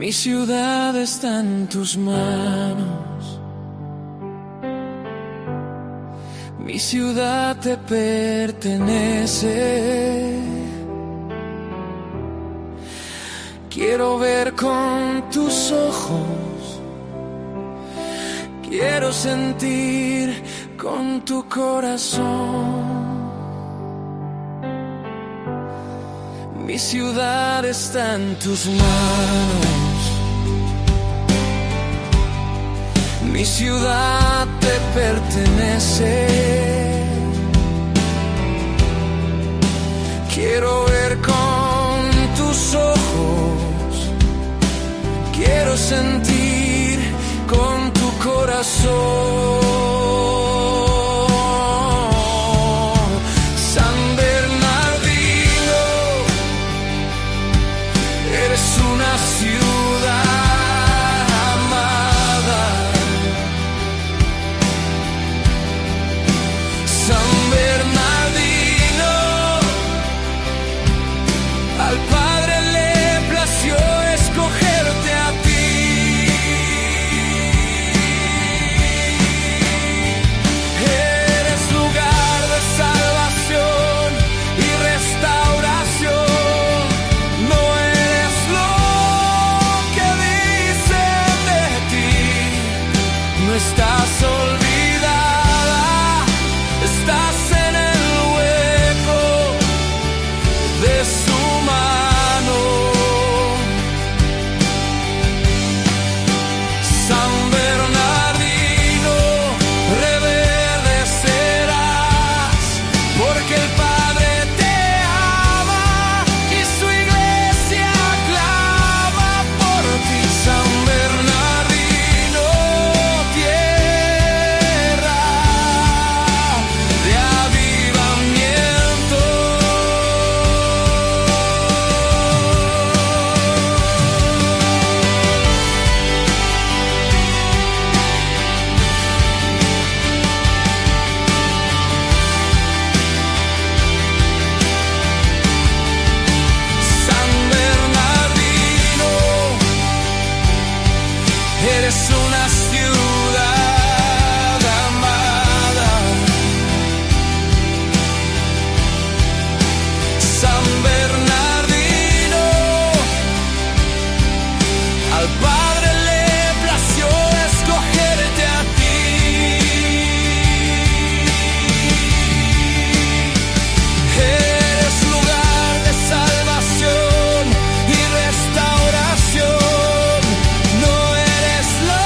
Mi ciudad está en tus manos, mi ciudad te pertenece. Quiero ver con tus ojos, quiero sentir con tu corazón. Mi ciudad está en tus manos, mi ciudad te pertenece. Quiero ver con tus ojos, quiero sentir con tu corazón. San Bernardino, eres una ciudad amada. San Bernardino, al Padre le plació escogerte a ti. Eres lugar de salvación y restauración. No eres lo que dicen de ti. No estás olvidada, estás en el hueco de su mano. San Bernardino, reverdecerás, porque el Padre te ama y su iglesia clama por ti. San Bernardino, tierra de avivamiento. San Bernardino, eres una ciudad amada. San Bernardino, al Padre le plació escogerte a ti. Eres lugar de salvación y restauración. No eres lo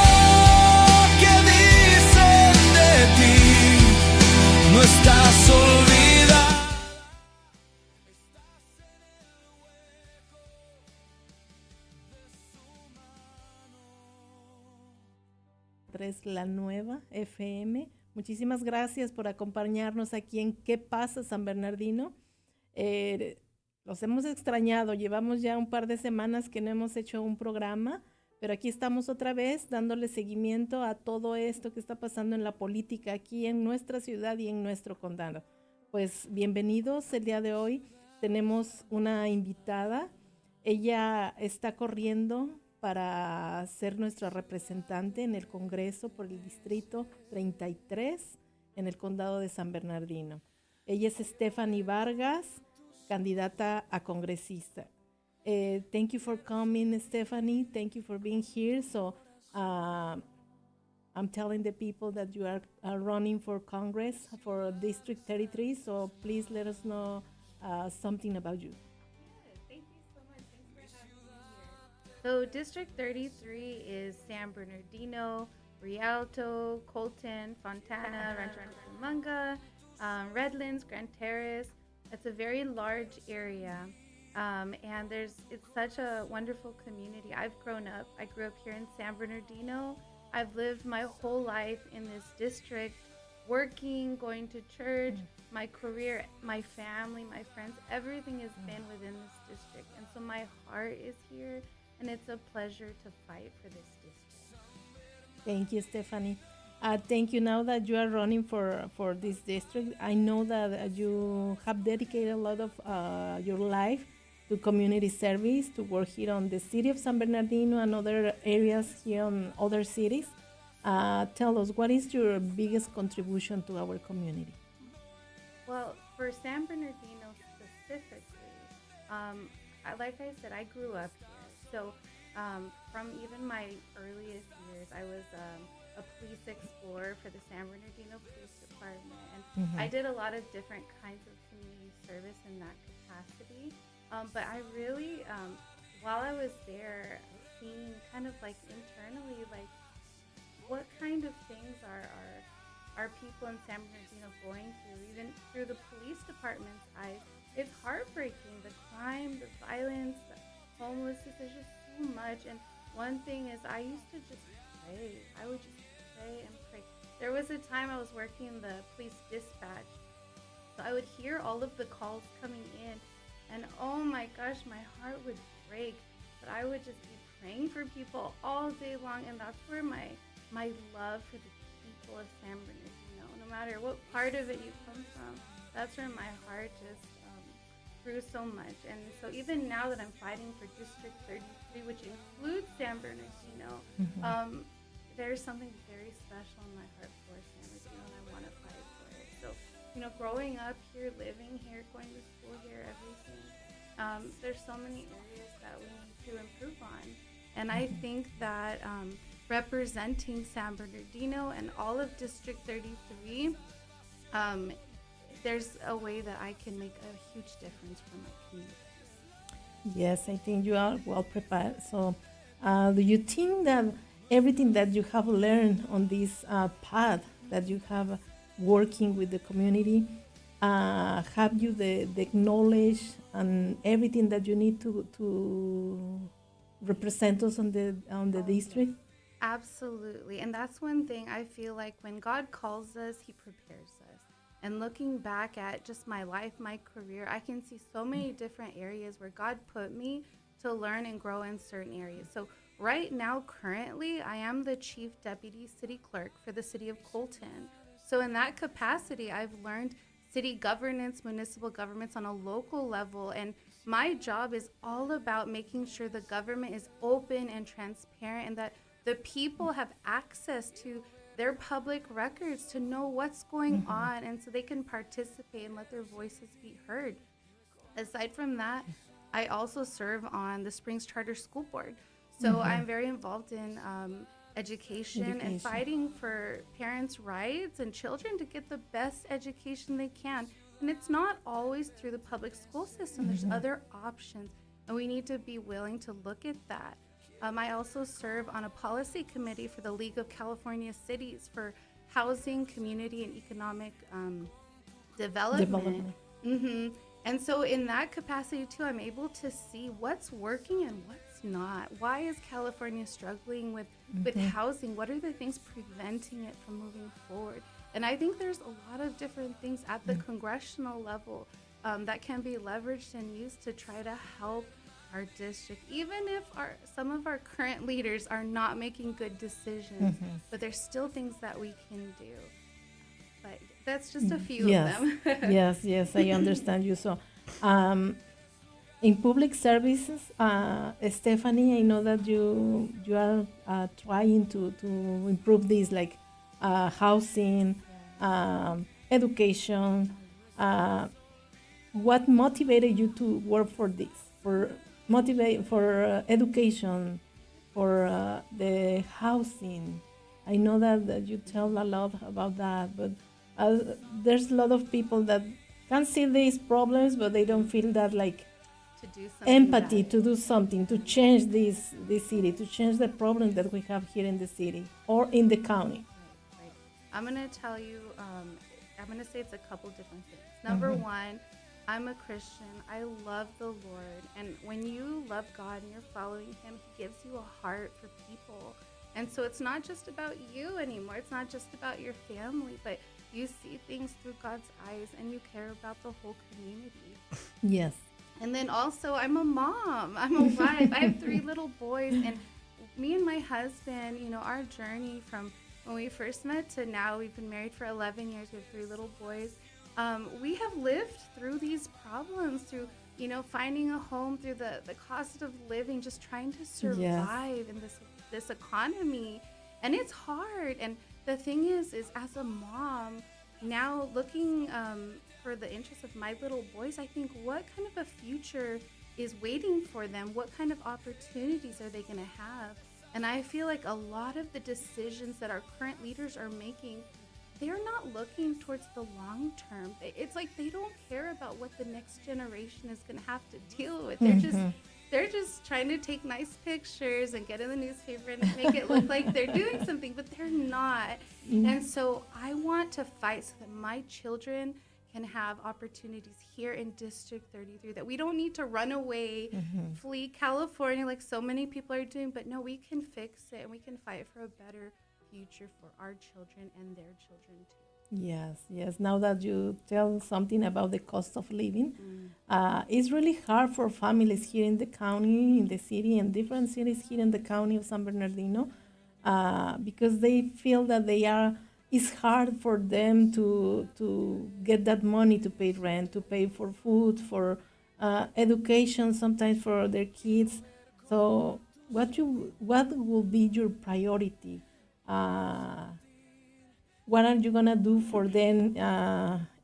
que dicen de ti. No estás olvidada. 3, la Nueva FM. Muchísimas gracias por acompañarnos aquí en ¿Qué pasa, San Bernardino? Los hemos extrañado, llevamos ya un par de semanas que no hemos hecho un programa, pero aquí estamos otra vez dándole seguimiento a todo esto que está pasando en la política aquí en nuestra ciudad y en nuestro condado. Pues bienvenidos, el día de hoy tenemos una invitada. Ella está corriendo para ser nuestra representante en el Congreso por el Distrito 33 en el Condado de San Bernardino. Ella es Stephanie Vargas, candidata a congresista. Thank you for coming, Stephanie. Thank you for being here. So I'm telling the people that you are running for Congress for District 33. So please let us know something about you. Thank you so much. Thanks for having me here. So District 33 is San Bernardino, Rialto, Colton, Fontana, Rancho Cucamonga, Redlands, Grand Terrace. It's a very large area, and it's such a wonderful community. I grew up here in San Bernardino. I've lived my whole life in this district, working, going to church, my career, my family, my friends, everything has been within this district. And so my heart is here, and it's a pleasure to fight for this district. Thank you, Stephanie. Thank you. Now that you are running for this district, I know that you have dedicated a lot of your life to community service, to work here on the city of San Bernardino and other areas here on other cities. Tell us, what is your biggest contribution to our community? Well, for San Bernardino specifically, like I said, I grew up here. So from even my earliest years, I was a police explorer for the San Bernardino Police Department. And I did a lot of different kinds of community service in that capacity. But I really, while I was there, seeing kind of like internally, like what kind of things are people in San Bernardino going through, even through the police department's eyes. It's heartbreaking, the crime, the violence, the homelessness, there's just so much. And one thing is I used to just pray. I would just pray and pray. There was a time I was working in the police dispatch, so I would hear all of the calls coming in, and oh my gosh, my heart would break. But I would just be praying for people all day long, and that's where my love for the people of San Bernardino, no matter what part of it you come from, that's where my heart just grew so much. And so even now that I'm fighting for District 33, which includes San Bernardino, there's something very special in my heart for San Bernardino, and I want to fight for it. So, growing up here, living here, going to school here, everything, there's so many areas that we need to improve on. And I think that representing San Bernardino and all of District 33, there's a way that I can make a huge difference for my community. Yes, I think you are well prepared. So, do you think that everything that you have learned on this path that you have working with the community, have you the knowledge and everything that you need to represent us on the district? Absolutely. And that's one thing I feel like when God calls us, he prepares us. And looking back at just my life, my career, I can see so many different areas where God put me to learn and grow in certain areas. So right now, currently, I am the Chief Deputy City Clerk for the City of Colton. So in that capacity, I've learned city governance, municipal governments on a local level. And my job is all about making sure the government is open and transparent, and that the people have access to their public records to know what's going on, and so they can participate and let their voices be heard. Aside from that, I also serve on the Springs Charter School Board. So I'm very involved in education and fighting for parents' rights and children to get the best education they can. And it's not always through the public school system. There's other options, and we need to be willing to look at that. I also serve on a policy committee for the League of California Cities for housing, community, and economic development. And so in that capacity too, I'm able to see what's working and what's not. Why is California struggling with housing? What are the things preventing it from moving forward? And I think there's a lot of different things at the congressional level that can be leveraged and used to try to help our district, even if some of our current leaders are not making good decisions, but there's still things that we can do. But that's just a few of them. yes, I understand you. So, in public services, Stephanie, I know that you are trying to improve this, like housing, education. What motivated you to work for this? For education, for the housing. I know that you tell a lot about that, but there's a lot of people that can see these problems, but they don't feel that like to do empathy to do something to change this city, to change the problems that we have here in the city or in the county. Right. I'm gonna tell you. I'm gonna say it's a couple different things. Number one, I'm a Christian. I love the Lord. And when you love God and you're following him, he gives you a heart for people. And so it's not just about you anymore. It's not just about your family, but you see things through God's eyes and you care about the whole community. Yes. And then also, I'm a mom. I'm a wife. I have 3 little boys. And me and my husband, our journey from when we first met to now, we've been married for 11 years. We have 3 little boys. We have lived through these problems, through finding a home through the cost of living, just trying to Yes. survive in this economy. And it's hard. And the thing is as a mom, now looking for the interests of my little boys, I think, what kind of a future is waiting for them? What kind of opportunities are they going to have? And I feel like a lot of the decisions that our current leaders are making, they're not looking towards the long term. It's like they don't care about what the next generation is going to have to deal with. They're just trying to take nice pictures and get in the newspaper and make it look like they're doing something, but they're not. And so I want to fight so that my children can have opportunities here in District 33, that we don't need to run away, flee California like so many people are doing, but no, we can fix it and we can fight for a better future for our children and their children too. Yes, yes. Now that you tell something about the cost of living, it's really hard for families here in the county, in the city, and different cities here in the county of San Bernardino, because they feel that it's hard for them to get that money to pay rent, to pay for food, for education, sometimes for their kids. So, what will be your priority? Uh, what are you gonna do for them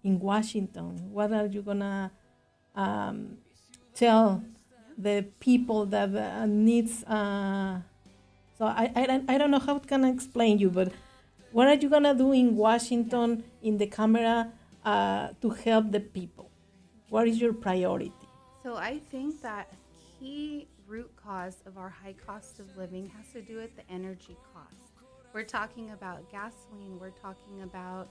in Washington? What are you gonna um, tell the people that needs? I don't know how can I explain you, but what are you gonna do in Washington in the camera to help the people? What is your priority? So I think that a key root cause of our high cost of living has to do with the energy cost. We're talking about gasoline. We're talking about,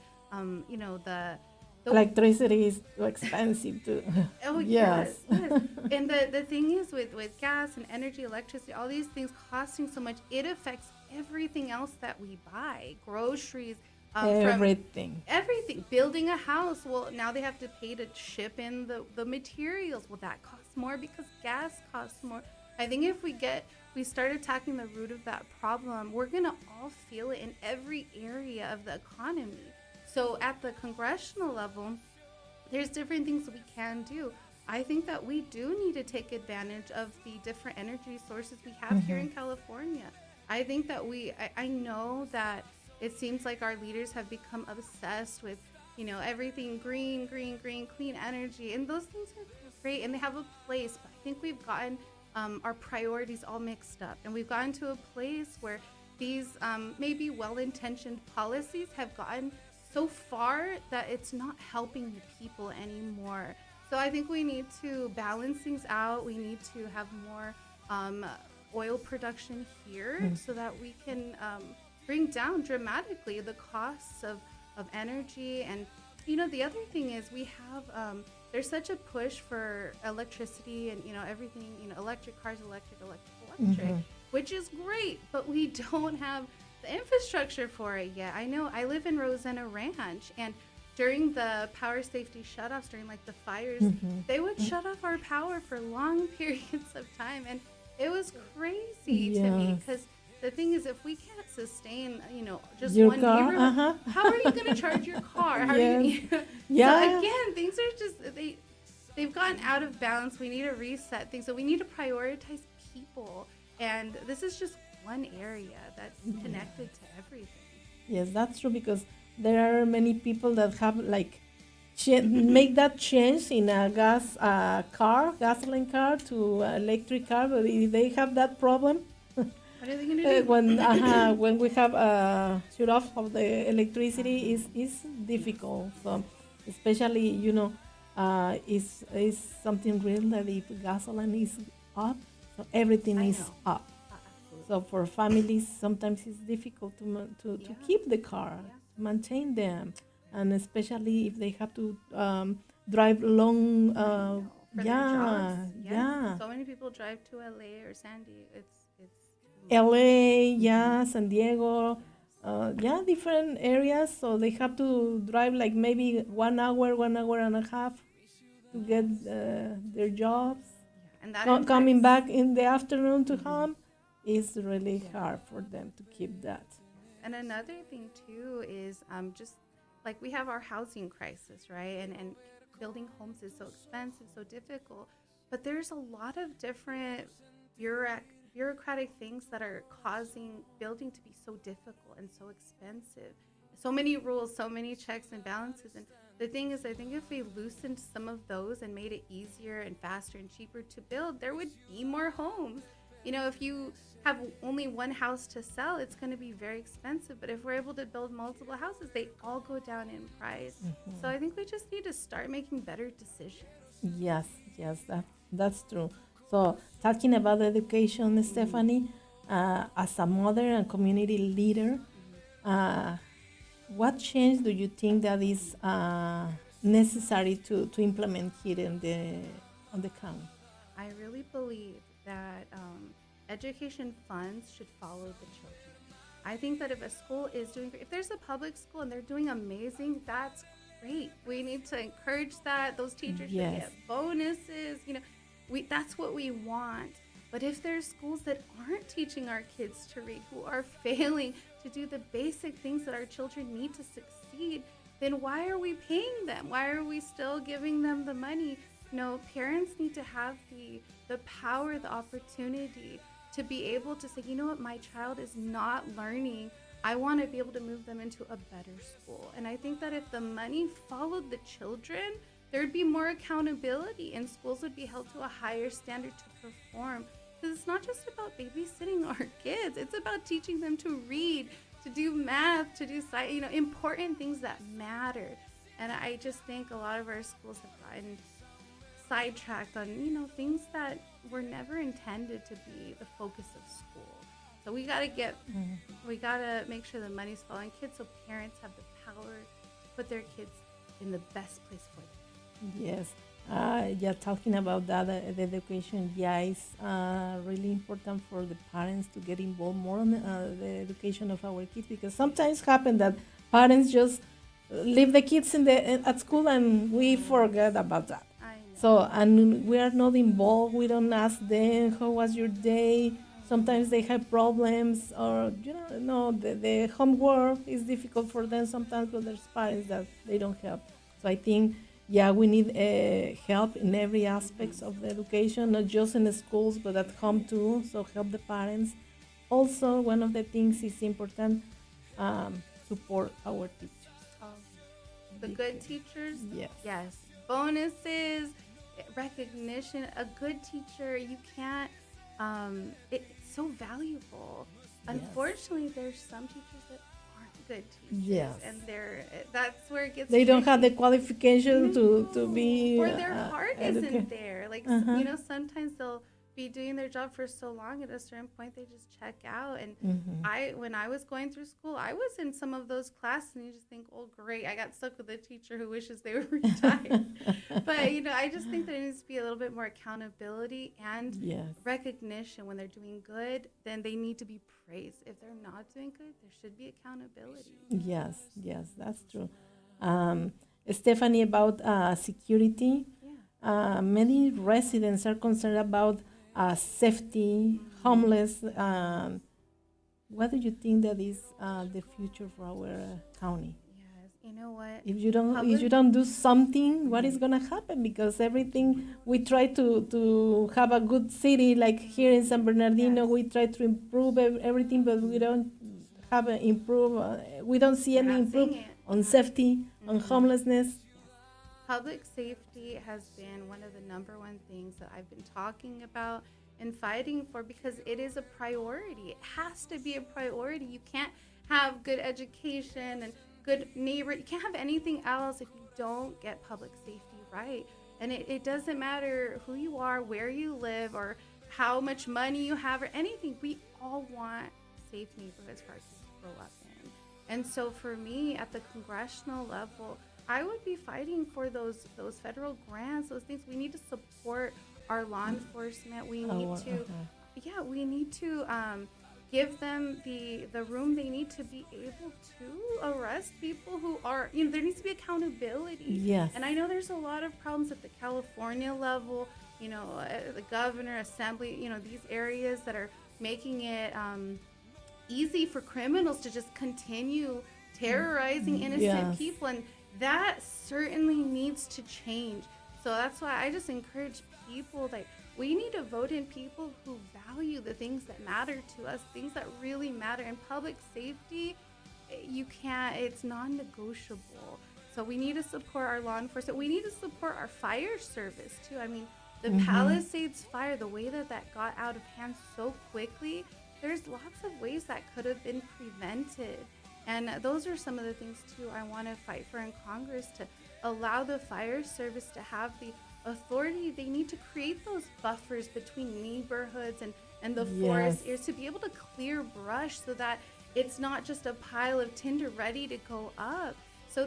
the Electricity is too expensive too. oh Yes. yes. And the thing is with gas and energy, electricity, all these things costing so much, it affects everything else that we buy, groceries, from Everything. everything. Building a house, well, now they have to pay to ship in the materials. Well, that costs more because gas costs more. I think if we start attacking the root of that problem, we're gonna all feel it in every area of the economy. So at the congressional level, there's different things that we can do. I think that we do need to take advantage of the different energy sources we have here in California. I think that I know that it seems like our leaders have become obsessed with, everything green, green, green, clean energy. And those things are great and they have a place. But I think we've gotten our priorities all mixed up. And we've gotten to a place where these maybe well-intentioned policies have gotten so far that it's not helping the people anymore. So I think we need to balance things out. We need to have more oil production here so that we can bring down dramatically the costs of energy. And, the other thing is we have, there's such a push for electricity and, everything, electric cars, electric, which is great, but we don't have the infrastructure for it yet. I know I live in Rosanna Ranch, and during the power safety shutoffs, during like the fires, they would shut off our power for long periods of time, and it was crazy to me because the thing is, if we can't sustain, just Your one car, neighborhood, how are you going to charge your car? How are you? Yeah. So again, things are just they've gotten out of balance. We need to reset things, so we need to prioritize people, and this is just one area that's connected to everything. Yes, that's true because there are many people that have like make that change in a gasoline car to electric car, but if they have that problem, What are they gonna do? when we have shut off of the electricity is difficult. So especially is something real that if gasoline is up, so everything I is know. up. Absolutely. So for families, sometimes it's difficult to keep the car, maintain them, and especially if they have to drive long. For their jobs. Yeah. So many people drive to LA or San Diego. It's LA, yeah, San Diego, different areas. So they have to drive like maybe 1 hour and a half to get their jobs. and that Coming impacts- back in the afternoon to home is really hard for them to keep that. And another thing too is just like we have our housing crisis, right? And building homes is so expensive, so difficult. but there's a lot of different bureaucratic things that are causing building to be so difficult and so expensive. So many rules, so many checks and balances. And the thing is, I think if we loosened some of those and made it easier and faster and cheaper to build, there would be more homes. If you have only one house to sell, it's going to be very expensive. But if we're able to build multiple houses, they all go down in price. So I think we just need to start making better decisions. Yes, yes, that's true. So, talking about education, Stephanie, as a mother and community leader, uh, what change do you think that is necessary to implement here on the county? I really believe that education funds should follow the children. I think that if a school is doing great, if there's a public school and they're doing amazing, that's great. We need to encourage that. Those teachers should Yes. get bonuses. That's what we want. But if there's schools that aren't teaching our kids to read, who are failing to do the basic things that our children need to succeed, then why are we paying them? Why are we still giving them the money? No, parents need to have the power, the opportunity to be able to say, you know what, my child is not learning. I want to be able to move them into a better school. And I think that if the money followed the children, there'd be more accountability and schools would be held to a higher standard to perform. Because it's not just about babysitting our kids. It's about teaching them to read, to do math, to do science, important things that matter. And I just think a lot of our schools have gotten sidetracked on, things that were never intended to be the focus of school. So we got to make sure the money's following kids so parents have the power to put their kids in the best place for them. Yes. Yeah, talking about that, the education, yeah, it's really important for the parents to get involved more in the education of our kids, because sometimes happen that parents just leave the kids at school and we forget about that. I know. So, and we are not involved. We don't ask them, how was your day? Sometimes they have problems, or no, the homework is difficult for them sometimes, but there's parents that they don't help. So I think, yeah, we need help in every aspects of the education, not just in the schools, but at home too. So help the parents. Also, one of the things is important, support our teachers. The good teachers? Yes. Yes. Bonuses, recognition. A good teacher, you can't, it's so valuable. Yes. Unfortunately, there's some teachers that aren't good teachers. Yes. And that's where it gets They don't have the tricky. qualification to be. Or their heart isn't there. Like, Uh-huh. sometimes they'll be doing their job for so long, at a certain point they just check out. And when I was going through school, I was in some of those classes, and you just think, oh great, I got stuck with a teacher who wishes they were retired. But I just think there needs to be a little bit more accountability and Yes. recognition. When they're doing good, then they need to be praised. If they're not doing good, there should be accountability. Yes, that's true. Stephanie, about security, Yeah. many residents are concerned about safety, homeless. What do you think that is the future for our county? Yes. You know what? If you don't Public- do something, what is gonna happen? Because everything we try to have a good city, like here in San Bernardino, Yes. we try to improve everything, but we don't have an improve. We don't see We're any not improve seeing it. on safety, on homelessness. Public safety has been one of the number one things that I've been talking about and fighting for, because it is a priority. It has to be a priority. You can't have good education and good neighbor. You can't have anything else if you don't get public safety right. And it doesn't matter who you are, where you live, or how much money you have, or anything. We all want safe neighborhoods for our kids to grow up in. And so for me, at the congressional level, I would be fighting for those federal grants, those things. We need to support our law enforcement. We need we need to give them the room they need to be able to arrest people who are, there needs to be accountability. Yes. And I know there's a lot of problems at the California level, the governor, assembly, these areas that are making it easy for criminals to just continue terrorizing innocent Yes. people. And that certainly needs to change. So that's why I just encourage people, like, we need to vote in people who value the things that matter to us, things that really matter. In public safety, you can't, it's non-negotiable. So we need to support our law enforcement. We need to support our fire service too. I mean, the Palisades fire, the way that that got out of hand so quickly, there's lots of ways that could have been prevented. And those are some of the things too I want to fight for in Congress, to allow the fire service to have the authority. They need to create those buffers between neighborhoods and the forest areas, to be able to clear brush so that it's not just a pile of tinder ready to go up. So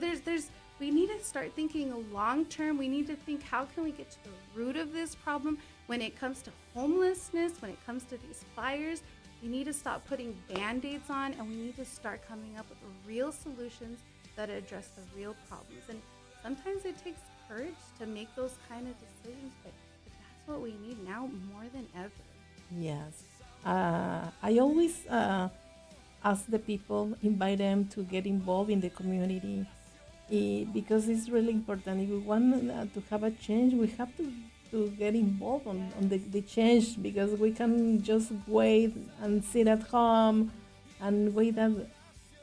we need to start thinking long term. We need to think, how can we get to the root of this problem when it comes to homelessness, when it comes to these fires. We need to stop putting band-aids on, and we need to start coming up with real solutions that address the real problems. And sometimes it takes courage to make those kind of decisions, but that's what we need now more than ever. Yes. I always ask the people, invite them to get involved in the community, because it's really important. If we want to have a change, we have to get involved on the change, because we can just wait and sit at home and wait that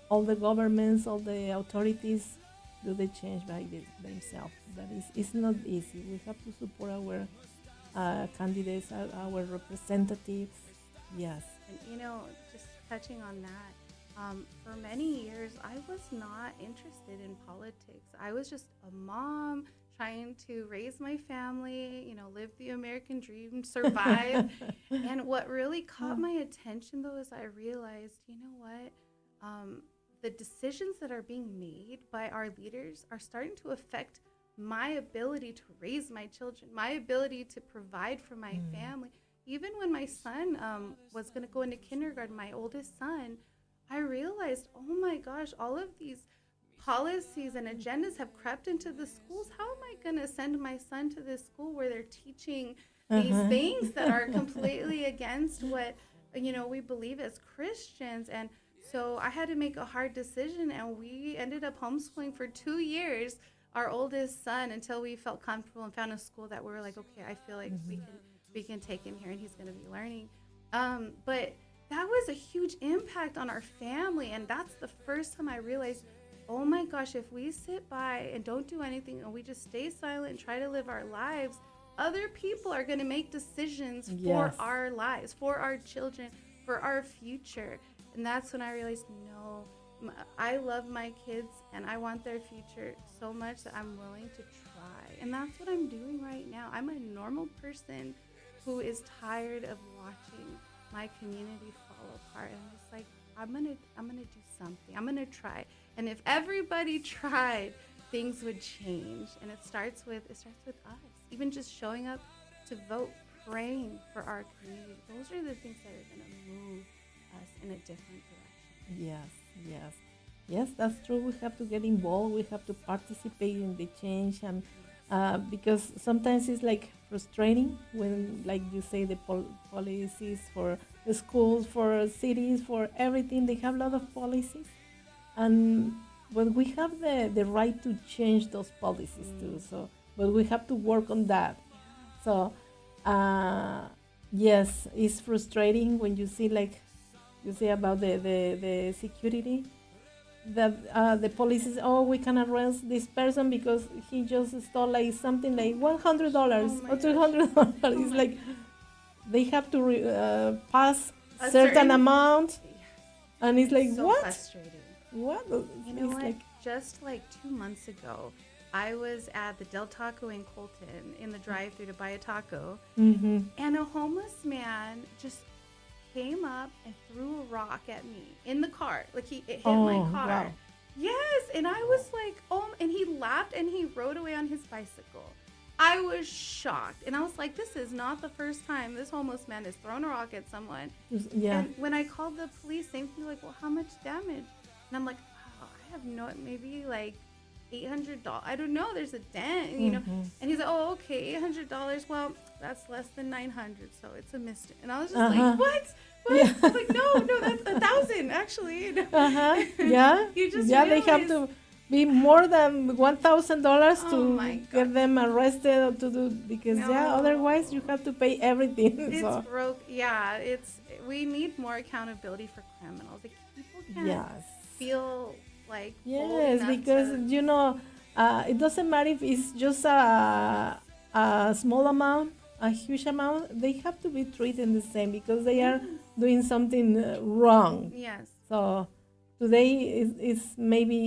all the governments, all the authorities do the change by themselves. That is, it's not easy. We have to support our candidates, our representatives. Yes. And just touching on that, for many years I was not interested in politics. I was just a mom trying to raise my family, live the American dream, survive. And what really caught my attention, though, is I realized, the decisions that are being made by our leaders are starting to affect my ability to raise my children, my ability to provide for my family. Even when my son was going to go into kindergarten, my oldest son, I realized, oh my gosh, all of these policies and agendas have crept into the schools. How am I going to send my son to this school where they're teaching these things that are completely against what we believe as Christians? And so I had to make a hard decision, and we ended up homeschooling for 2 years our oldest son until we felt comfortable and found a school that we were like, okay, I feel like we can take him here and he's going to be learning. But that was a huge impact on our family, and that's the first time I realized, oh my gosh, if we sit by and don't do anything and we just stay silent and try to live our lives, other people are going to make decisions for our lives, for our children, for our future. And that's when I realized, no, I love my kids and I want their future so much that I'm willing to try. And that's what I'm doing right now. I'm a normal person who is tired of watching my community fall apart. And I'm just like, I'm gonna do something. I'm gonna try. And if everybody tried, things would change. And it starts with us. Even just showing up to vote, praying for our community. Those are the things that are gonna move us in a different direction. Yes, that's true. We have to get involved. We have to participate in the change, and because sometimes it's like frustrating when, like you say, the policies for the schools, for cities, for everything, they have a lot of policies, but we have the right to change those policies too. So, but we have to work on that. So, yes, it's frustrating when you see, like you say about the security, that the police is, oh, we can arrest this person because he just stole like something like $100 or $200. It's like they have to pass a certain amount, and it's like, so what? Frustrating. What? You know it's what? Like, just like 2 months ago, I was at the Del Taco in Colton in the drive-thru to buy a taco, and a homeless man just came up and threw a rock at me in the car. Like it hit my car. Wow. Yes, and I was like, oh, and he laughed and he rode away on his bicycle. I was shocked, and I was like, this is not the first time this homeless man has thrown a rock at someone. Yeah. And when I called the police, same thing, like, well, how much damage? And I'm like, oh, I have no, maybe like $800. I don't know. There's a dent, you know. And he's like, oh, okay, $800. Well, that's less than 900, so it's a mistake. And I was just like, what? Yeah. I was like, no, that's 1,000 actually. Yeah. You just they have to be more than $1,000 Oh my to God. get them arrested or to do, because otherwise you No. have to pay everything. It's So broke. Yeah, we need more accountability for criminals. Like people can't yes, feel like bold yes, enough because to. it doesn't matter if it's just a small amount, a huge amount. They have to be treated the same because they are Yes. doing something wrong. Yes. So today is maybe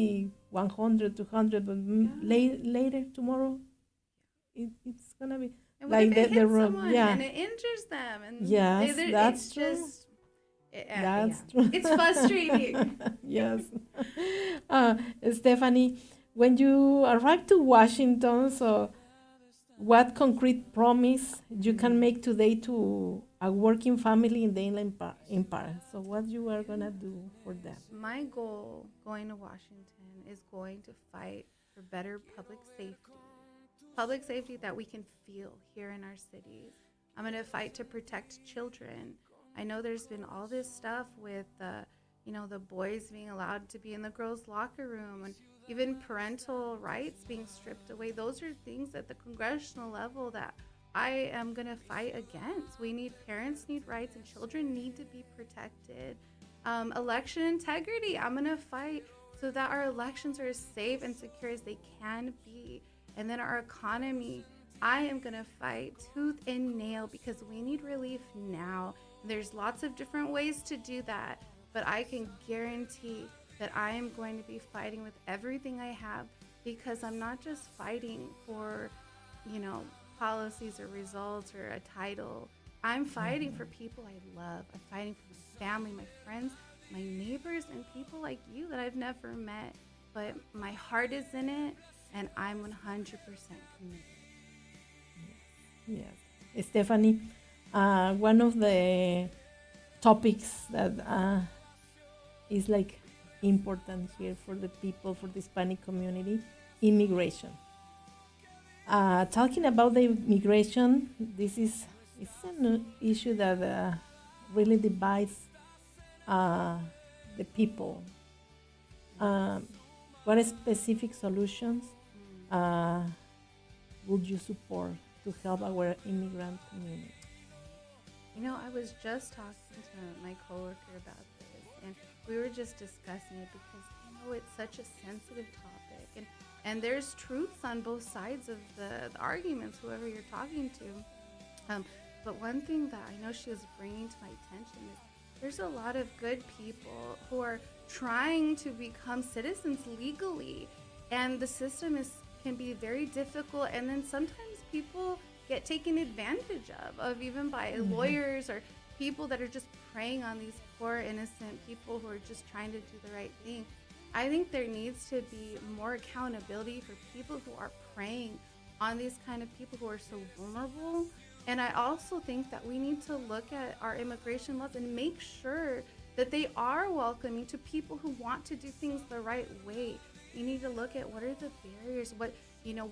100, 200, but Yeah. later tomorrow it's gonna be And what like if it the hits road. someone Yeah, and it injures them? And yes, it's that's true. just, yeah, That's true. it's frustrating. Yes. Uh, Stephanie, when you arrived to Washington, so what concrete promise you can make today to a working family in the Empire? So what you are gonna do for them? My goal going to Washington is going to fight for better public safety that we can feel here in our cities. I'm going to fight to protect children. I know there's been all this stuff with the boys being allowed to be in the girls' locker room and even parental rights being stripped away. Those are things at the congressional level that I am going to fight against. Parents need rights and children need to be protected. Election integrity, I'm going to fight so that our elections are as safe and secure as they can be. And then our economy, I am going to fight tooth and nail because we need relief now. There's lots of different ways to do that, but I can guarantee that I am going to be fighting with everything I have because I'm not just fighting for, policies or results or a title. I'm fighting for people I love. I'm fighting for my family, my friends, my neighbors, and people like you that I've never met. But my heart is in it, and I'm 100% committed. Yes. Stephanie, one of the topics that is like important here for the people, for the Hispanic community, immigration. Talking about the immigration, it's an issue that really divides the people. What specific solutions would you support to help our immigrant community? I was just talking to my coworker about this, and we were just discussing it because it's such a sensitive topic, and there's truths on both sides of the arguments, whoever you're talking to. But one thing that I know she was bringing to my attention is there's a lot of good people who are trying to become citizens legally, and the system can be very difficult, and then sometimes people get taken advantage of even by lawyers or people that are just preying on these poor innocent people who are just trying to do the right thing. I think there needs to be more accountability for people who are preying on these kind of people who are so vulnerable. And I also think that we need to look at our immigration laws and make sure that they are welcoming to people who want to do things the right way. We need to look at what are the barriers,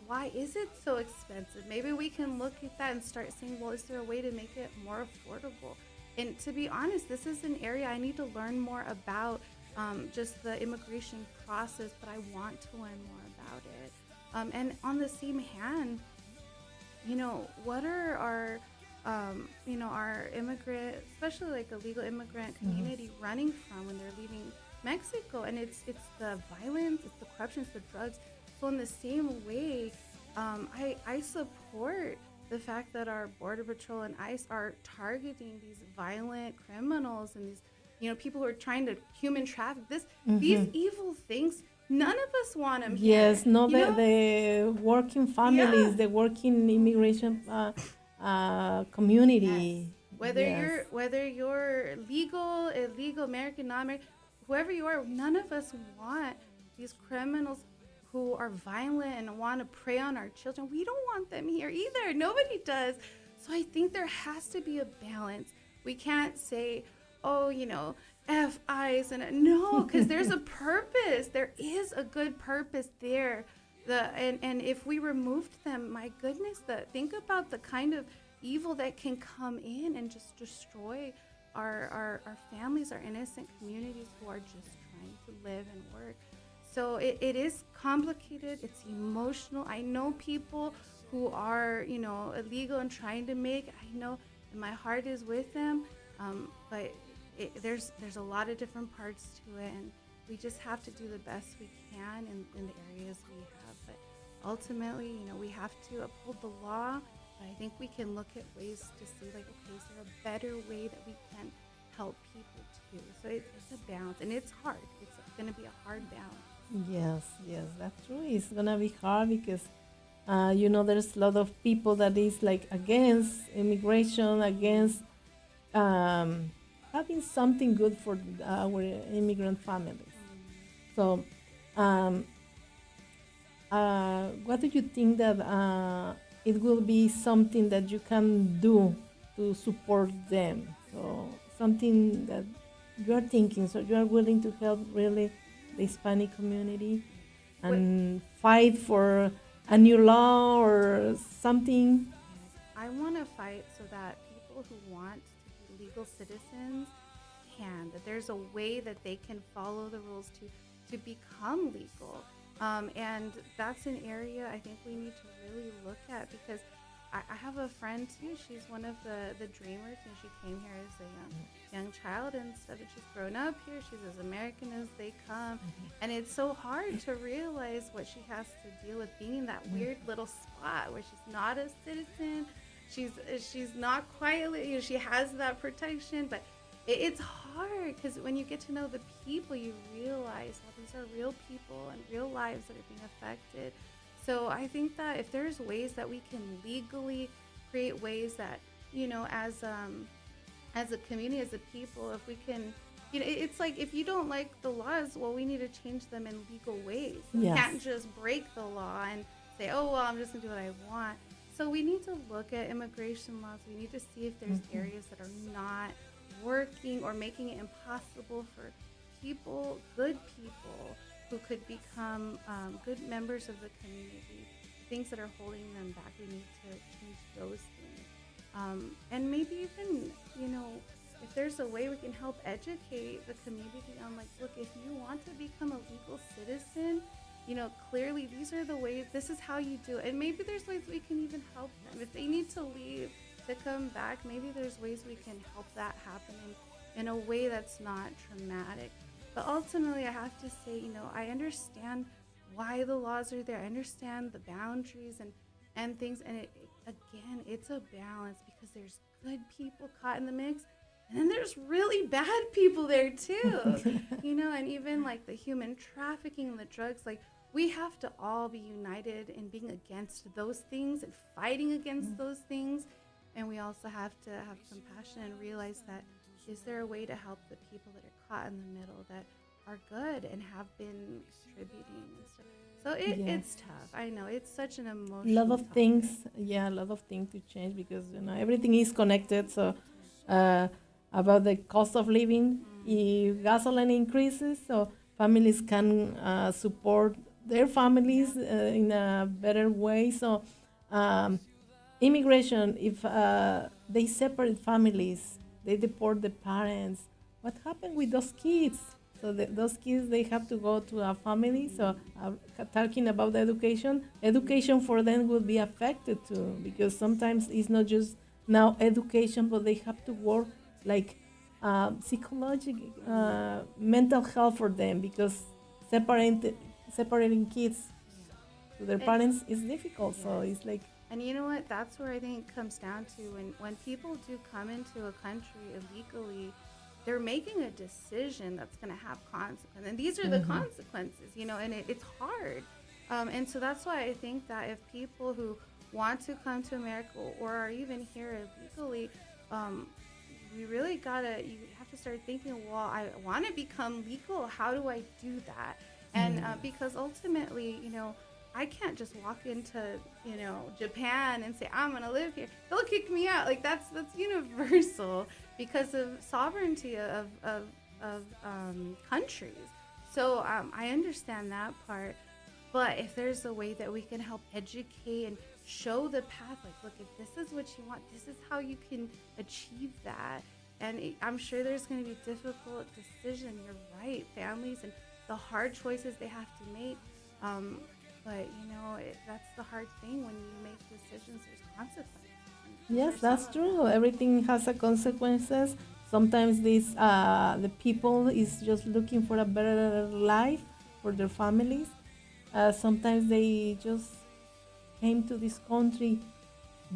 why is it so expensive? Maybe we can look at that and start saying, well, is there a way to make it more affordable? And to be honest, this is an area I need to learn more about, just the immigration process, but I want to learn more about it. And on the same hand, what are our immigrant, especially like illegal immigrant community running from when they're leaving Mexico? And it's the violence, it's the corruption, it's the drugs. So in the same way, I support the fact that our Border Patrol and ICE are targeting these violent criminals and these, people who are trying to human traffic. These evil things. None of us want them here. Yes, the working families, the working immigration community. Yes. Whether you're legal, illegal, American, non-American, whoever you are, none of us want these criminals who are violent and want to prey on our children. We don't want them here either. Nobody does. So I think there has to be a balance. We can't say, F ICE and no, because there's a purpose. There is a good purpose there. And if we removed them, my goodness, think about the kind of evil that can come in and just destroy our families, our innocent communities who are just trying to live and work. So it is complicated. It's emotional. I know people who are, illegal and trying to make. I know, and my heart is with them. But there's a lot of different parts to it, and we just have to do the best we can in the areas we have. But ultimately, we have to uphold the law. But I think we can look at ways to see, like, okay, is there a better way that we can help people too? So it's a balance, and it's hard. It's going to be a hard balance. Yes, that's true. It's gonna be hard because, there's a lot of people that is like against immigration, against having something good for our immigrant families. So, um, what do you think that it will be something that you can do to support them? So, something that you are thinking, so you are willing to help really the Hispanic community and fight for a new law or something. I want to fight so that people who want to be legal citizens can, that there's a way that they can follow the rules to become legal. And that's an area I think we need to really look at, because I have a friend too. She's one of the dreamers, and she came here as a young child and stuff. And she's grown up here. She's as American as they come, and it's so hard to realize what she has to deal with, being in that weird little spot where she's not a citizen. She's not quietly. She has that protection, but it's hard because when you get to know the people, you realize, well, these are real people and real lives that are being affected. So I think that if there's ways that we can legally create ways that, as a community, as a people, if we can, it's like, if you don't like the laws, well, we need to change them in legal ways. We can't just break the law and say, oh, well, I'm just gonna do what I want. So we need to look at immigration laws. We need to see if there's areas that are not working or making it impossible for people, good people, who could become good members of the community. Things that are holding them back, we need to change those things. And maybe even, if there's a way we can help educate the community on, like, look, if you want to become a legal citizen, clearly these are the ways, this is how you do it. And maybe there's ways we can even help them. If they need to leave to come back, maybe there's ways we can help that happen in a way that's not traumatic. But ultimately, I have to say, I understand why the laws are there. I understand the boundaries and things. And again, it's a balance, because there's good people caught in the mix. And then there's really bad people there too, and even like the human trafficking and the drugs, like, we have to all be united in being against those things and fighting against those things. And we also have to have compassion and realize that, is there a way to help the people that are caught in the middle, that are good and have been contributing and stuff? So it's tough. I know it's such an emotional Lot of topic. things, a lot of things to change, because everything is connected. So about the cost of living, if gasoline increases, so families can support their families in a better way. So immigration, if they separate families, they deport the parents, what happened with those kids? So those kids, they have to go to a family. So talking about the education for them will be affected too, because sometimes it's not just now education, but they have to work like psychological, mental health for them, because separating kids to their parents is difficult. So it's like, and you know what? That's where I think it comes down to, when people do come into a country illegally, they're making a decision that's going to have consequences. And these are the consequences, and it's hard. And so that's why I think that if people who want to come to America or are even here illegally, you have to start thinking, well, I want to become legal. How do I do that? And because ultimately, I can't just walk into, Japan and say, I'm going to live here. They'll kick me out. Like, that's universal because of sovereignty of countries. So I understand that part. But if there's a way that we can help educate and show the path, like, look, if this is what you want, this is how you can achieve that. And I'm sure there's going to be difficult decisions. You're right. Families and the hard choices they have to make. But that's the hard thing when you make decisions. There's consequences. And Yes, there's some that's of true. Everything has a consequences. Sometimes this the people is just looking for a better life for their families. Sometimes they just came to this country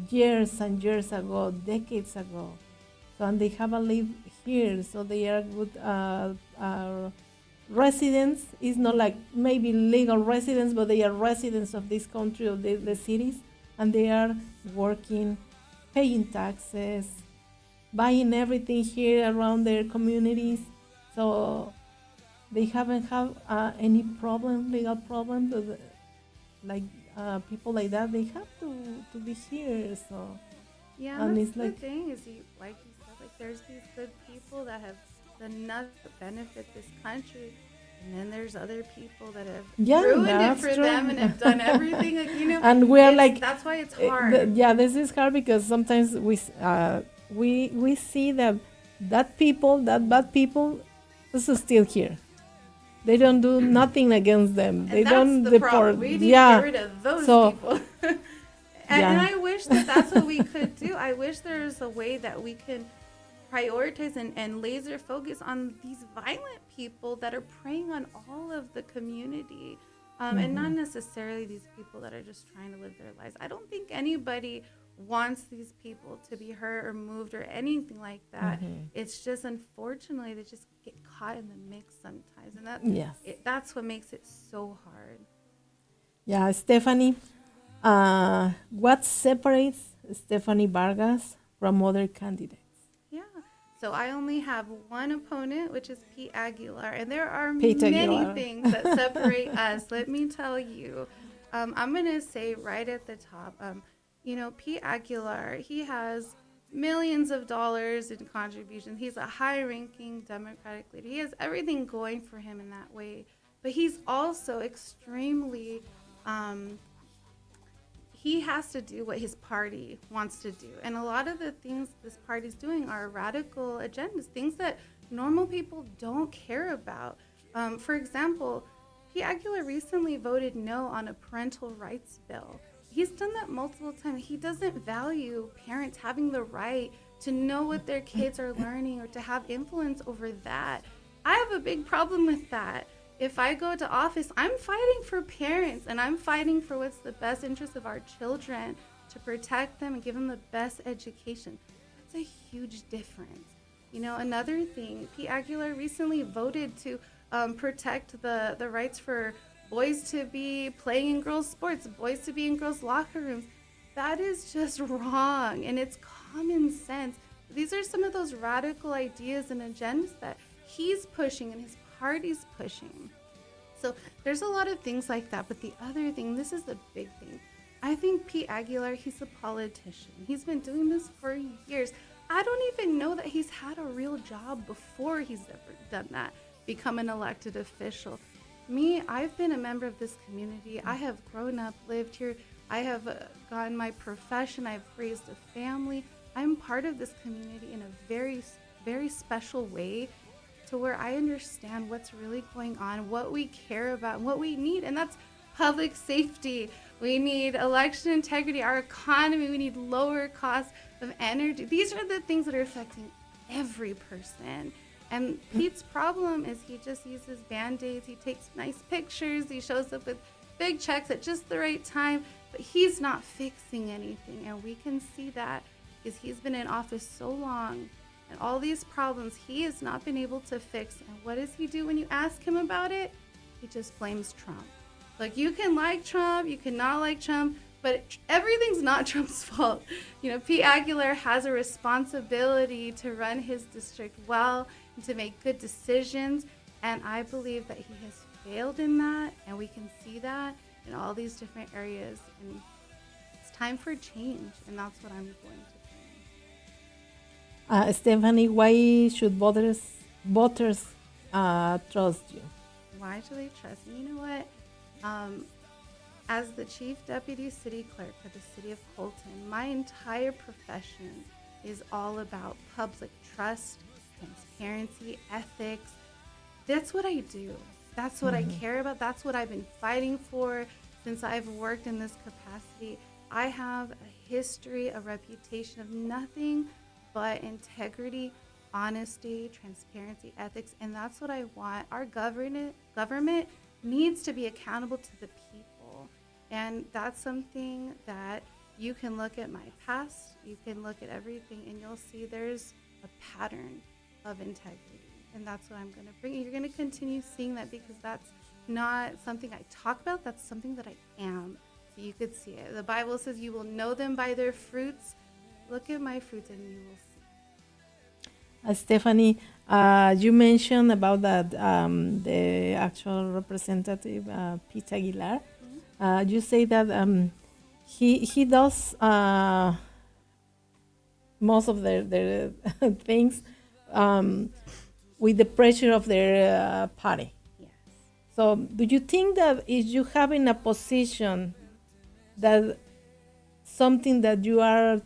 years and years ago, decades ago. So and they have a live here, so they are good residents. It's not like maybe legal residents, but they are residents of this country or the cities, and they are working, paying taxes, buying everything here around their communities. So they haven't have any problem, legal problem, but like people like that, they have to be here. So Yeah, and that's it's the like thing is like you said, like there's these good people that have done nothing but benefit this country, and then there's other people that have yeah, ruined it that's for true. them and have done everything. And we are like that's why it's hard. yeah, this is hard because sometimes we see that people, that bad people, is still here. They don't do nothing against them. And They that's don't the deport. problem. We need Yeah. to get rid of those So people. And yeah. I wish that that's what we could do. I wish there was a way that we can prioritize and laser focus on these violent people that are preying on all of the community, and not necessarily these people that are just trying to live their lives. I don't think anybody wants these people to be hurt or moved or anything like that. It's just unfortunately they just get caught in the mix sometimes, and Yes. that's what makes it so hard. Yeah, Stephanie. What separates Stephanie Vargas from other candidates? Yeah. So I only have one opponent, which is Pete Aguilar, and there are Pete many Aguilar. things that separate us. Let me tell you. I'm gonna say right at the top. Pete Aguilar, he has millions of dollars in contributions. He's a high-ranking Democratic leader. He has everything going for him in that way, but he's also extremely he has to do what his party wants to do. And a lot of the things this party's doing are radical agendas, things that normal people don't care about. For example, Pete Aguilar recently voted no on a parental rights bill. He's done that multiple times. He doesn't value parents having the right to know what their kids are learning or to have influence over that. I have a big problem with that. If I go to office, I'm fighting for parents and I'm fighting for what's the best interest of our children, to protect them and give them the best education. That's a huge difference. Another thing, Pete Aguilar recently voted to protect the rights for boys to be playing in girls' sports, boys to be in girls' locker rooms. That is just wrong, and it's common sense. These are some of those radical ideas and agendas that he's pushing and his party's pushing. So there's a lot of things like that. But the other thing, this is the big thing. I think Pete Aguilar, he's a politician. He's been doing this for years. I don't even know that he's had a real job before he's ever done that, become an elected official. Me, I've been a member of this community. I have grown up, lived here. I have gotten my profession. I've raised a family. I'm part of this community in a very, very special way, to where I understand what's really going on, what we care about, what we need, and that's public safety. We need election integrity, our economy, we need lower costs of energy. These are the things that are affecting every person. And Pete's problem is he just uses Band-Aids, he takes nice pictures, he shows up with big checks at just the right time, but he's not fixing anything, and we can see that because he's been in office so long. And all these problems he has not been able to fix. And what does he do when you ask him about it? He just blames Trump. Like, you can like Trump, you cannot like Trump, but everything's not Trump's fault. Pete Aguilar has a responsibility to run his district well and to make good decisions. And I believe that he has failed in that. And we can see that in all these different areas. And it's time for change. And that's what I'm going to bring. Stephanie, why should voters trust you? Why should they trust me? You know what? As the Chief Deputy City Clerk for the City of Colton, my entire profession is all about public trust, transparency, ethics. That's what I do. That's what I care about. That's what I've been fighting for since I've worked in this capacity. I have a history, a reputation of nothing but integrity, honesty, transparency, ethics, and that's what I want. Our government needs to be accountable to the people, and that's something that you can look at my past, you can look at everything, and you'll see there's a pattern of integrity. And that's what I'm going to bring. You're going to continue seeing that because that's not something I talk about. That's something that I am. So you could see it. The Bible says you will know them by their fruits. Look at my fruits and you will see. Stephanie, you mentioned about that the actual representative, Pete Aguilar. You say that he does most of their things with the pressure of their party. Yes. So do you think that if you have in a position that something that you are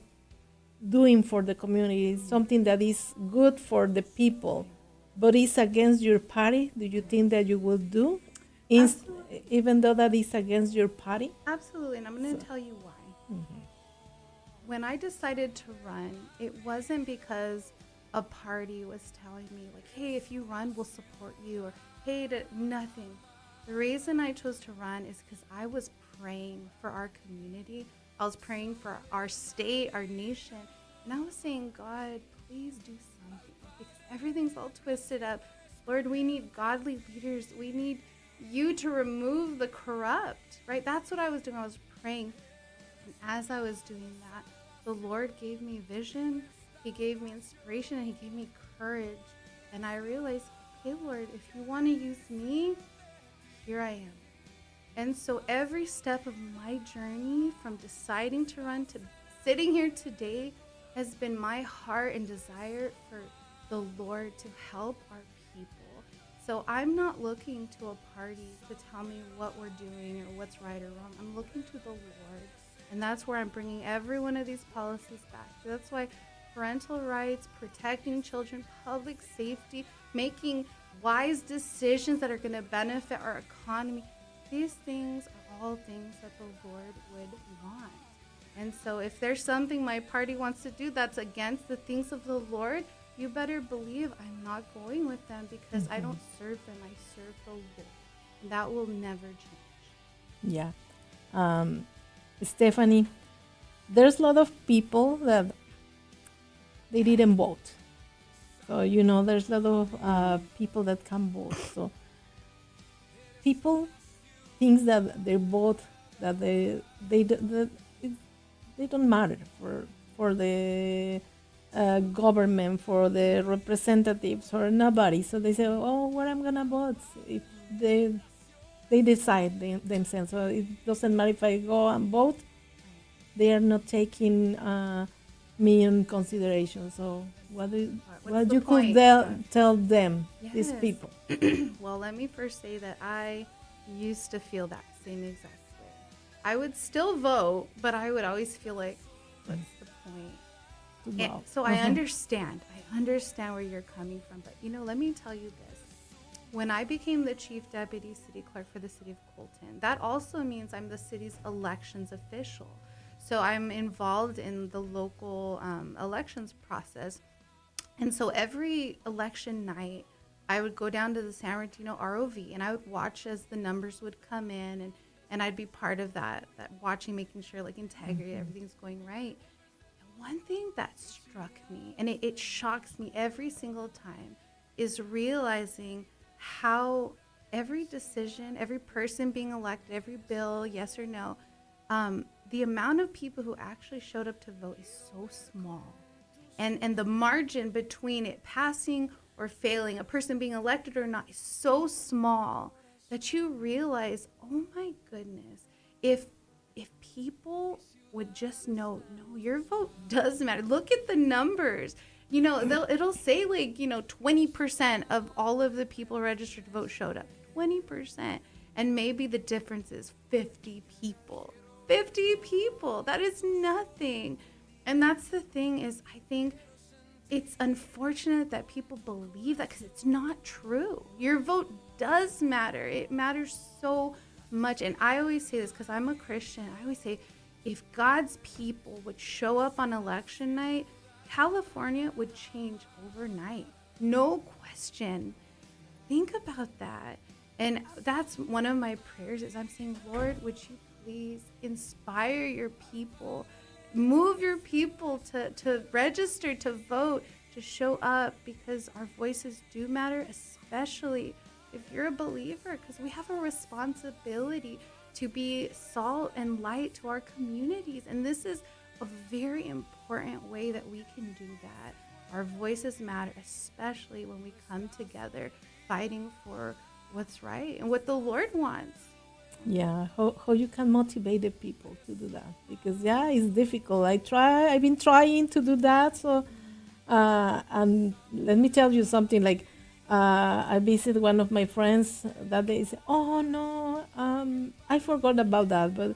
doing for the community, something that is good for the people, but is against your party, do you think that you will do? Even though that is against your party? Absolutely, and I'm going to tell you why. When I decided to run, it wasn't because a party was telling me like, hey, if you run, we'll support you, or hey, nothing. The reason I chose to run is because I was praying for our community. I was praying for our state, our nation, and I was saying, God, please do something because everything's all twisted up. Lord, we need godly leaders. We need you to remove the corrupt, right? That's what I was doing. I was praying. And as I was doing that, the Lord gave me vision. He gave me inspiration and he gave me courage. And I realized, hey, Lord, if you want to use me, here I am. And so every step of my journey from deciding to run to sitting here today has been my heart and desire for the Lord to help our people. So I'm not looking to a party to tell me what we're doing or what's right or wrong. I'm looking to the Lord. And that's where I'm bringing every one of these policies back. That's why parental rights, protecting children, public safety, making wise decisions that are going to benefit our economy. These things are all things that the Lord would want. And so if there's something my party wants to do that's against the things of the Lord, you better believe I'm not going with them because I don't serve them. I serve the Lord. And that will never change. Yeah. Stephanie, there's a lot of people that they didn't vote. So, there's a lot of people that can vote. So people think that their vote, that they don't matter for the government, for the representatives, or nobody. So they say, oh, where I'm gonna vote? If they decide themselves. So it doesn't matter if I go and vote. They are not taking me in consideration. So what you could tell them, these people? Well, let me first say that I used to feel that same exact way. I would still vote, but I would always feel like, what's the point? And so I understand where you're coming from. But, let me tell you this. When I became the chief deputy city clerk for the city of Colton, that also means I'm the city's elections official. So I'm involved in the local elections process. And so every election night, I would go down to the San Bernardino ROV and I would watch as the numbers would come in, and I'd be part of that watching, making sure like integrity, everything's going right. And one thing that struck me, and it shocks me every single time, is realizing how every decision, every person being elected, every bill, yes or no, the amount of people who actually showed up to vote is so small. And the margin between it passing or failing, a person being elected or not, is so small that you realize, oh my goodness, if people would just know, no, your vote does matter. Look at the numbers. It'll say 20% of all of the people registered to vote showed up. 20%. And maybe the difference is 50 people. 50 people. That is nothing. And that's the thing is, I think it's unfortunate that people believe that because it's not true. Your vote does matter. It matters so much. And I always say this because I'm a Christian. I always say, if God's people would show up on election night, California would change overnight. No question. Think about that. And that's one of my prayers is I'm saying, Lord, would you please inspire your people, move your people to register, to vote, to show up, because our voices do matter, especially if you're a believer, because we have a responsibility to be salt and light to our communities. And this is a very important way that we can do that. Our voices matter, especially when we come together fighting for what's right and what the Lord wants. Yeah, how you can motivate the people to do that, because it's difficult. I've been trying to do that. So and let me tell you something, like I visited one of my friends that day. Said, oh no, I forgot about that, but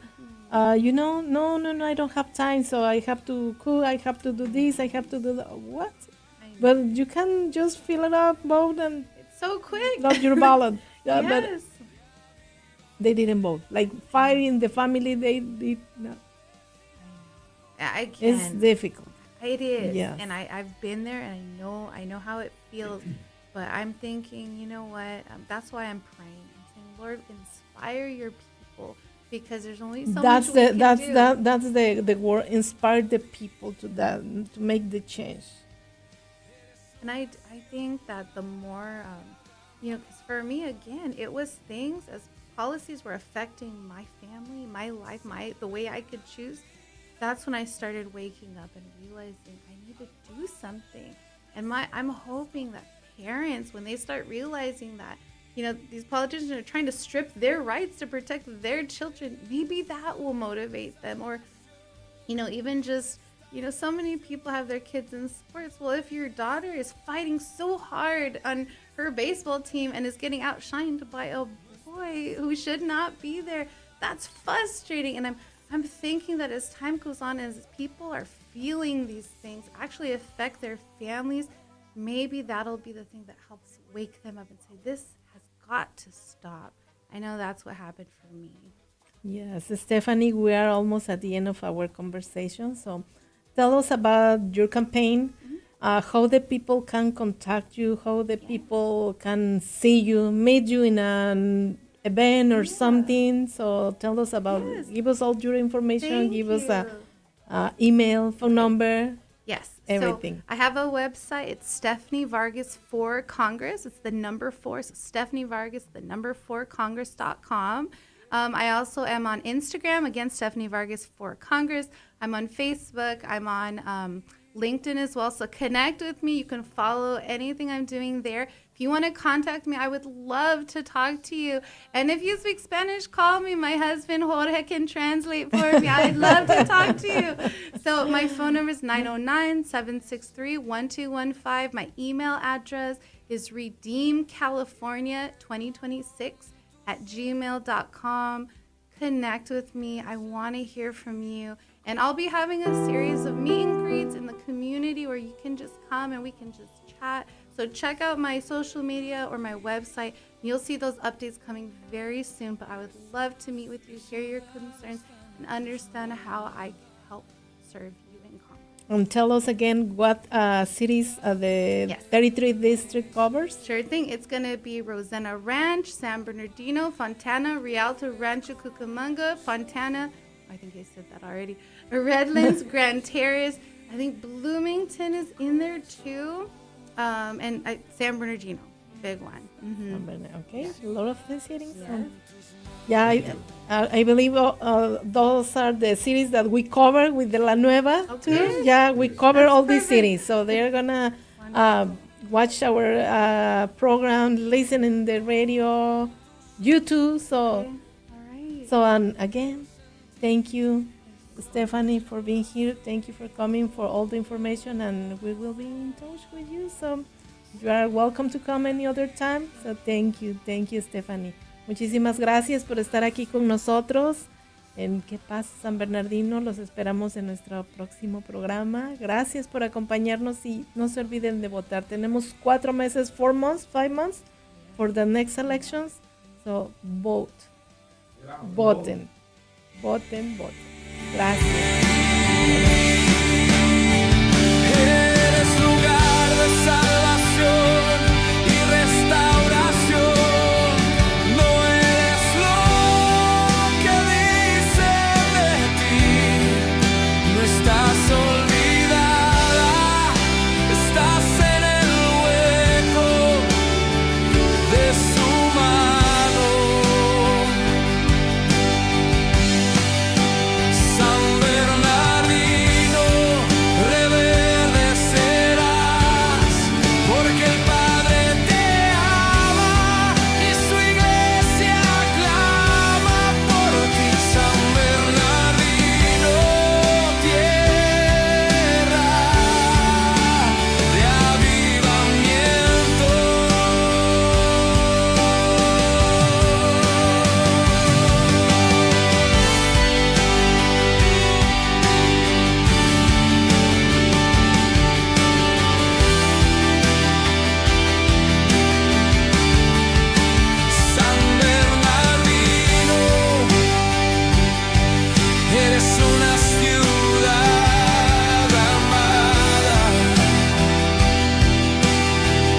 no, I don't have time, so I have to cook, I have to do this, I have to do that. What? But you can just fill it up, vote, and it's so quick. Drop your ballot. Yes. But they didn't vote. Like fire in the family, they did not. I can. It's difficult. It is. Yes. And I've been there, and I know how it feels. But I'm thinking, you know what? That's why I'm praying. I'm saying, Lord, inspire your people, because there's only so much we can do. That's the word. Inspire the people to make the change. And I think that the more, because for me, again, it was things as policies were affecting my family, my life, the way I could choose. That's when I started waking up and realizing I need to do something. And I'm hoping that parents, when they start realizing that, these politicians are trying to strip their rights to protect their children, maybe that will motivate them. Or, even just, so many people have their kids in sports. Well, if your daughter is fighting so hard on her baseball team and is getting outshined by a boy who should not be there, that's frustrating. And I'm thinking that as time goes on, as people are feeling these things actually affect their families, maybe that'll be the thing that helps wake them up and say, this has got to stop. I know that's what happened for me. Yes, Stephanie, we are almost at the end of our conversation. So tell us about your campaign, how the people can contact you, how the people can see you, meet you in an event or something. So tell us about, give us all your information, give us a email, phone number. Yes. Everything. So I have a website. It's Stephanie Vargas for Congress. It's the number 4. So Stephanie Vargas, the number 4 Congress.com. I also am on Instagram, again, Stephanie Vargas for Congress. I'm on Facebook. I'm on LinkedIn as well. So connect with me. You can follow anything I'm doing there. If you want to contact me, I would love to talk to you. And if you speak Spanish, call me. My husband, Jorge, can translate for me. I'd love to talk to you. So my phone number is 909-763-1215. My email address is redeemcalifornia2026@gmail.com. Connect with me. I want to hear from you. And I'll be having a series of meet and greets in the community where you can just come and we can just chat. So check out my social media or my website. You'll see those updates coming very soon. But I would love to meet with you, hear your concerns, and understand how I can help serve you in Congress. And tell us again what cities the 33rd District covers. Sure thing. It's going to be Rosanna Ranch, San Bernardino, Fontana, Rialto, Rancho Cucamonga, Fontana. I think I said that already. Redlands, Grand Terrace. I think Bloomington is in there too. And San Bernardino, big one. Mm-hmm. Okay, a lot of the cities. I believe those are the cities that we cover with the La Nueva too. Yeah, we cover all these cities. So they're going to watch our program, listen in the radio, YouTube. So, all right. So again, thank you, Stephanie, for being here. Thank you for coming, for all the information, and we will be in touch with you. So you are welcome to come any other time. So thank you, Stephanie. Muchísimas gracias por estar aquí con nosotros en ¿Qué pasa, San Bernardino? Los esperamos en nuestro próximo programa. Gracias por acompañarnos y no se olviden de votar. Tenemos 4 meses, 5 months for the next elections. So vote. Voten. Voten, voten. Gracias.